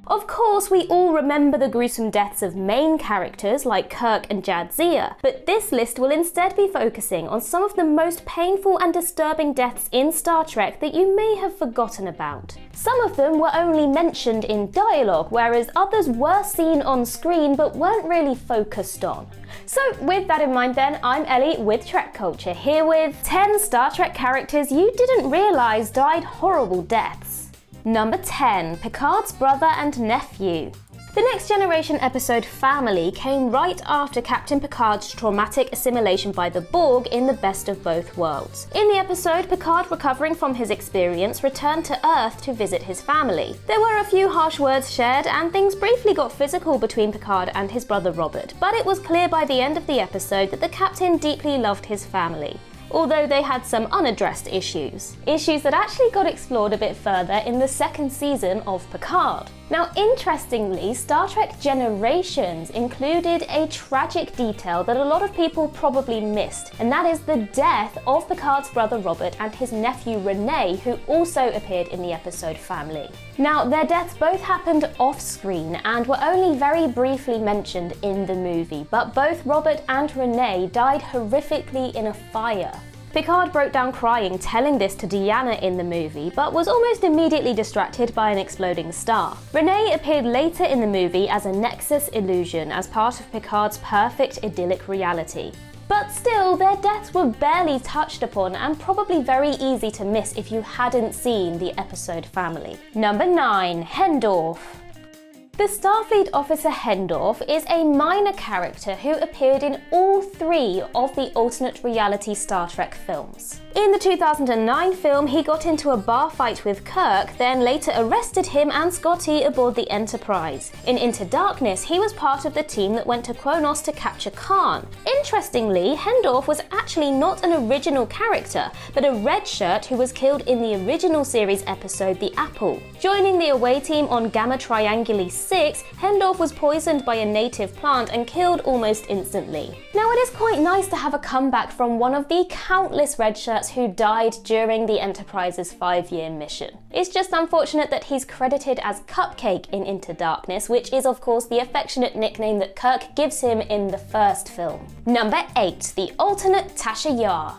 Of course, we all remember the gruesome deaths of main characters like Kirk and Jadzia, but this list will instead be focusing on some of the most painful and disturbing deaths in Star Trek that you may have forgotten about. Some of them were only mentioned in dialogue, whereas others were seen on screen but weren't really focused on. So with that in mind then, I'm Ellie with Trek Culture, here with 10 Star Trek characters you didn't realise died horrible deaths. Number 10. Picard's brother and nephew. The Next Generation episode Family came right after Captain Picard's traumatic assimilation by the Borg in the Best of Both Worlds. In the episode, Picard, recovering from his experience, returned to Earth to visit his family. There were a few harsh words shared, and things briefly got physical between Picard and his brother Robert, but it was clear by the end of the episode that the captain deeply loved his family, although they had some unaddressed issues that actually got explored a bit further in the second season of Picard. Now, interestingly, Star Trek Generations included a tragic detail that a lot of people probably missed, and that is the death of Picard's brother Robert and his nephew Rene, who also appeared in the episode Family. Now, their deaths both happened off-screen and were only very briefly mentioned in the movie, but both Robert and Rene died horrifically in a fire. Picard broke down crying telling this to Deanna in the movie, but was almost immediately distracted by an exploding star. Rene appeared later in the movie as a Nexus illusion as part of Picard's perfect idyllic reality. But still, their deaths were barely touched upon and probably very easy to miss if you hadn't seen the episode Family. Number 9. HENDORFF. The Starfleet officer HENDORFF is a minor character who appeared in all 3 of the alternate reality Star Trek films. In the 2009 film, he got into a bar fight with Kirk, then later arrested him and Scotty aboard the Enterprise. In Into Darkness, he was part of the team that went to Kronos to capture Khan. Interestingly, HENDORFF was actually not an original character, but a red shirt who was killed in the original series episode The Apple. Joining the away team on Gamma Trianguli 6, HENDORFF was poisoned by a native plant and killed almost instantly. Now, it is quite nice to have a comeback from one of the countless red shirts who died during the Enterprise's 5-year mission. It's just unfortunate that he's credited as Cupcake in Into Darkness, which is of course the affectionate nickname that Kirk gives him in the first film. Number 8. The alternate Tasha Yar.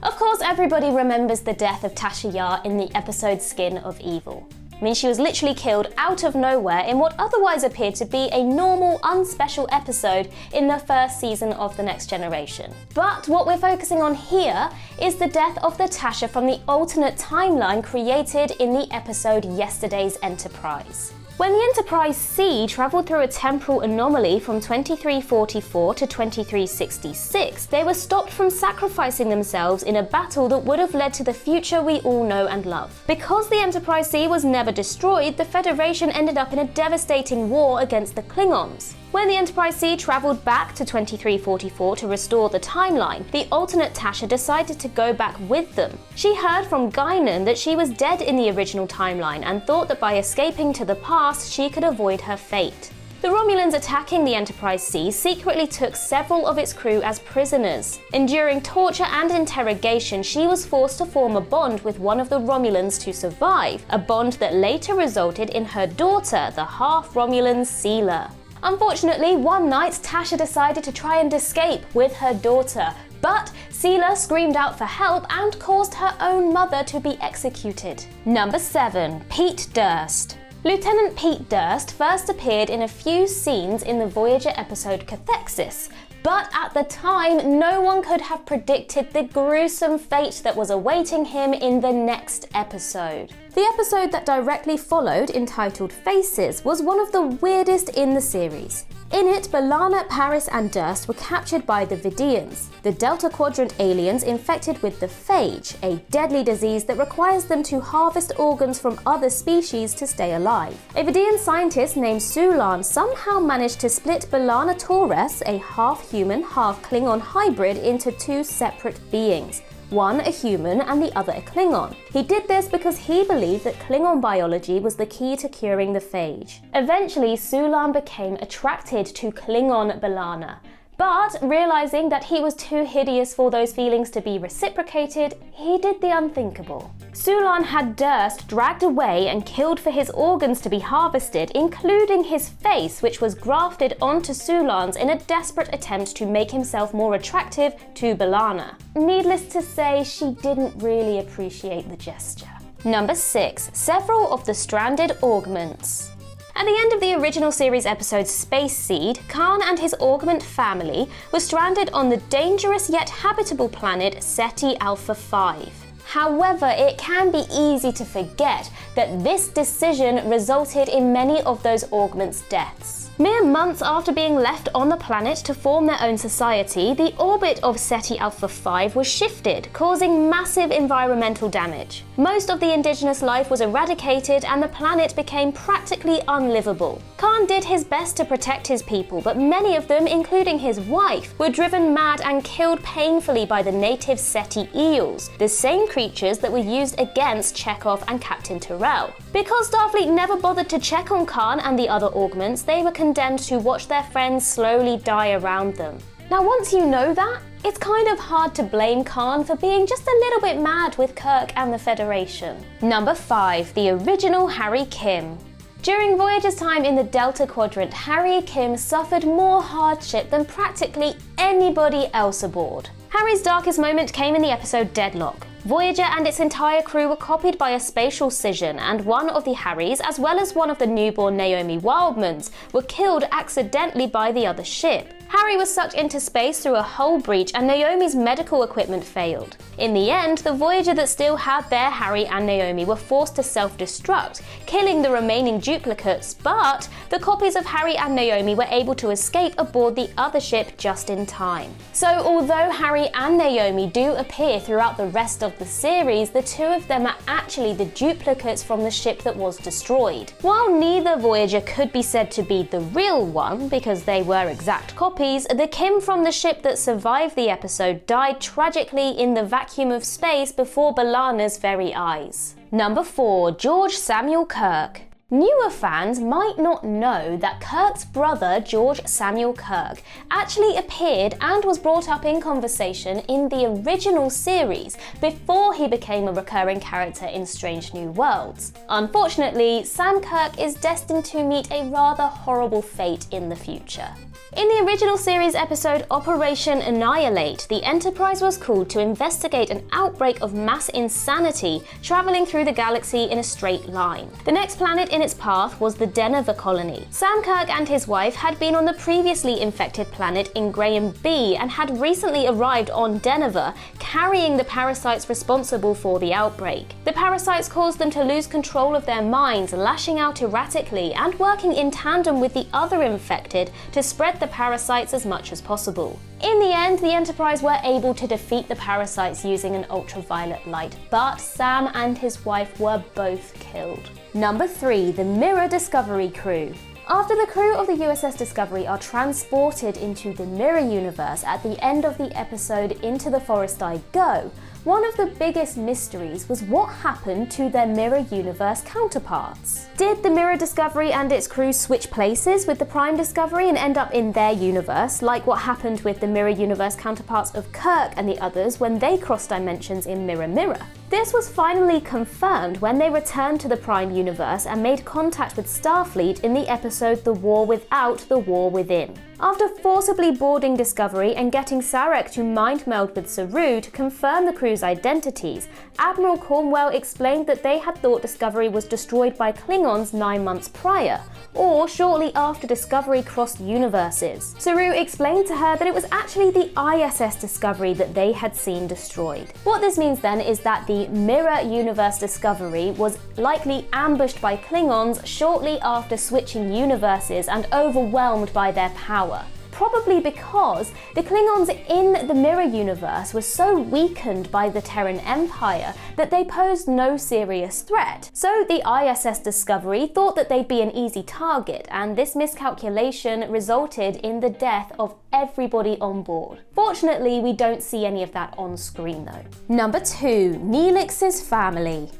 Of course, everybody remembers the death of Tasha Yar in the episode Skin of Evil. I mean, she was literally killed out of nowhere in what otherwise appeared to be a normal, unspecial episode in the first season of The Next Generation. But what we're focusing on here is the death of the Tasha from the alternate timeline created in the episode Yesterday's Enterprise. When the Enterprise C travelled through a temporal anomaly from 2344 to 2366, they were stopped from sacrificing themselves in a battle that would have led to the future we all know and love. Because the Enterprise C was never destroyed, the Federation ended up in a devastating war against the Klingons. When the Enterprise C travelled back to 2344 to restore the timeline, the alternate Tasha decided to go back with them. She heard from Guinan that she was dead in the original timeline and thought that by escaping to the past, she could avoid her fate. The Romulans attacking the Enterprise C secretly took several of its crew as prisoners. Enduring torture and interrogation, she was forced to form a bond with one of the Romulans to survive, a bond that later resulted in her daughter, the half-Romulan Seela. Unfortunately, one night Tasha decided to try and escape with her daughter, but Seela screamed out for help and caused her own mother to be executed. Number 7. Pete Durst. Lieutenant Pete Durst first appeared in a few scenes in the Voyager episode Cathexis, but at the time, no one could have predicted the gruesome fate that was awaiting him in the next episode. The episode that directly followed, entitled Faces, was one of the weirdest in the series. In it, B'Elanna, Paris and Durst were captured by the Vidians, the Delta Quadrant aliens infected with the phage, a deadly disease that requires them to harvest organs from other species to stay alive. A Vidian scientist named Sulan somehow managed to split B'Elanna Torres, a half-human, half-Klingon hybrid, into 2 separate beings. One a human and the other a Klingon. He did this because he believed that Klingon biology was the key to curing the phage. Eventually, Sulan became attracted to Klingon B'Elanna. But realizing that he was too hideous for those feelings to be reciprocated, he did the unthinkable. Sulan had Durst dragged away and killed for his organs to be harvested, including his face, which was grafted onto Sulan's in a desperate attempt to make himself more attractive to B'Elanna. Needless to say, she didn't really appreciate the gesture. Number 6. Several of the stranded augments. At the end of the original series episode Space Seed, Khan and his augment family were stranded on the dangerous yet habitable planet Ceti Alpha 5. However, it can be easy to forget that this decision resulted in many of those augments' deaths. Mere months after being left on the planet to form their own society, the orbit of Ceti Alpha 5 was shifted, causing massive environmental damage. Most of the indigenous life was eradicated and the planet became practically unlivable. Khan did his best to protect his people, but many of them, including his wife, were driven mad and killed painfully by the native Ceti eels, the same creatures that were used against Chekhov and Captain Tyrrell. Because Starfleet never bothered to check on Khan and the other augments, they were condemned to watch their friends slowly die around them. Now, once you know that, it's kind of hard to blame Khan for being just a little bit mad with Kirk and the Federation. Number 5. The original Harry Kim. During Voyager's time in the Delta Quadrant, Harry Kim suffered more hardship than practically anybody else aboard. Harry's darkest moment came in the episode Deadlock. Voyager and its entire crew were copied by a spatial scission, and one of the Harrys, as well as one of the newborn Naomi Wildmans, were killed accidentally by the other ship. Harry was sucked into space through a hull breach and Naomi's medical equipment failed. In the end, the Voyager that still had their Harry and Naomi were forced to self-destruct, killing the remaining duplicates, but the copies of Harry and Naomi were able to escape aboard the other ship just in time. So although Harry and Naomi do appear throughout the rest of the series, the two of them are actually the duplicates from the ship that was destroyed. While neither Voyager could be said to be the real one, because they were exact copies, the Kim from the ship that survived the episode died tragically in the vacuum of space before B'Elanna's very eyes. Number 4. George Samuel Kirk. Newer fans might not know that Kirk's brother, George Samuel Kirk, actually appeared and was brought up in conversation in the original series before he became a recurring character in Strange New Worlds. Unfortunately, Sam Kirk is destined to meet a rather horrible fate in the future. In the original series episode Operation Annihilate, the Enterprise was called to investigate an outbreak of mass insanity traveling through the galaxy in a straight line. The next planet in its path was the Denver colony. Sam Kirk and his wife had been on the previously infected planet Ingraham B and had recently arrived on Denver, carrying the parasites responsible for the outbreak. The parasites caused them to lose control of their minds, lashing out erratically and working in tandem with the other infected to spread the parasites as much as possible. In the end, the Enterprise were able to defeat the parasites using an ultraviolet light, but Sam and his wife were both killed. Number 3. The Mirror Discovery crew. After the crew of the USS Discovery are transported into the Mirror Universe at the end of the episode Into the Forest I Go, one of the biggest mysteries was what happened to their Mirror Universe counterparts. Did the Mirror Discovery and its crew switch places with the Prime Discovery and end up in their universe, like what happened with the Mirror Universe counterparts of Kirk and the others when they crossed dimensions in Mirror Mirror? This was finally confirmed when they returned to the Prime Universe and made contact with Starfleet in the episode The War Without, The War Within. After forcibly boarding Discovery and getting Sarek to mind meld with Saru to confirm the crew's identities, Admiral Cornwell explained that they had thought Discovery was destroyed by Klingons 9 months prior, or shortly after Discovery crossed universes. Saru explained to her that it was actually the ISS Discovery that they had seen destroyed. What this means then is that the Mirror Universe Discovery was likely ambushed by Klingons shortly after switching universes and overwhelmed by their power. Probably because the Klingons in the Mirror Universe were so weakened by the Terran Empire that they posed no serious threat. So the ISS Discovery thought that they'd be an easy target, and this miscalculation resulted in the death of everybody on board. Fortunately, we don't see any of that on screen though. Number 2. NEELIX'S family.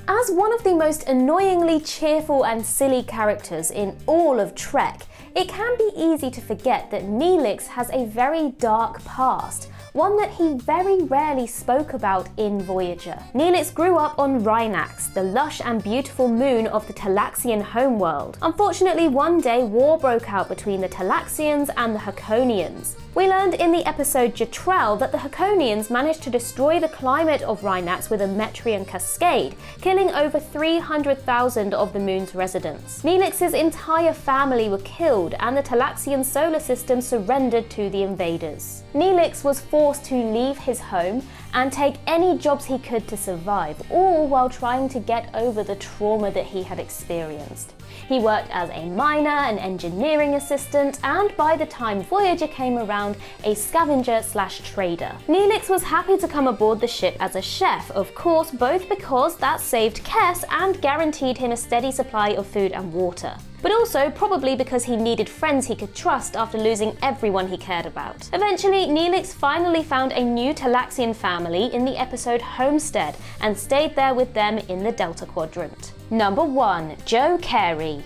As one of the most annoyingly cheerful and silly characters in all of Trek, it can be easy to forget that Neelix has a very dark past, one that he very rarely spoke about in Voyager. Neelix grew up on Rhinax, the lush and beautiful moon of the Talaxian homeworld. Unfortunately, one day war broke out between the Talaxians and the Hakonians. We learned in the episode Jetrel that the Hakonians managed to destroy the climate of Rhinax with a Metrian cascade, killing over 300,000 of the moon's residents. Neelix's entire family were killed and the Talaxian solar system surrendered to the invaders. Neelix was forced to leave his home and take any jobs he could to survive, all while trying to get over the trauma that he had experienced. He worked as a miner, an engineering assistant, and by the time Voyager came around, a scavenger/trader. Neelix was happy to come aboard the ship as a chef, of course, both because that saved Kes and guaranteed him a steady supply of food and water, but also probably because he needed friends he could trust after losing everyone he cared about. Eventually, Neelix finally found a new Talaxian family in the episode Homestead and stayed there with them in the Delta Quadrant. Number 1. Joe Carey.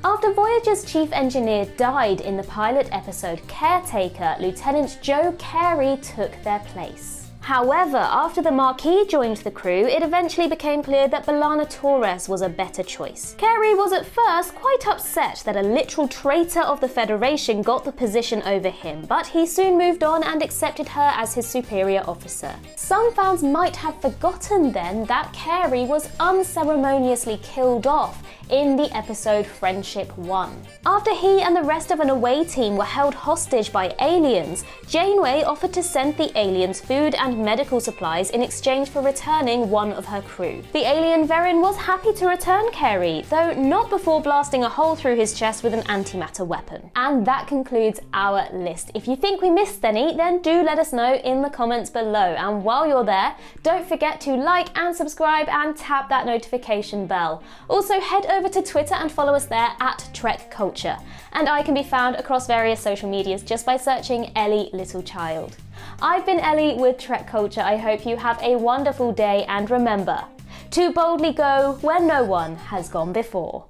After Voyager's chief engineer died in the pilot episode Caretaker, Lieutenant Joe Carey took their place. However, after the Marquis joined the crew, it eventually became clear that B'Elanna Torres was a better choice. Carey was at first quite upset that a literal traitor of the Federation got the position over him, but he soon moved on and accepted her as his superior officer. Some fans might have forgotten then that Carey was unceremoniously killed off in the episode Friendship 1. After he and the rest of an away team were held hostage by aliens, Janeway offered to send the aliens food and medical supplies in exchange for returning one of her crew. The alien Verin was happy to return Carey, though not before blasting a hole through his chest with an antimatter weapon. And that concludes our list. If you think we missed any, then do let us know in the comments below. And while you're there, don't forget to like and subscribe and tap that notification bell. Also, head over to Twitter and follow us there at Trek Culture. And I can be found across various social medias just by searching Ellie Littlechild. I've been Ellie with Trek Culture. I hope you have a wonderful day, and remember to boldly go where no one has gone before.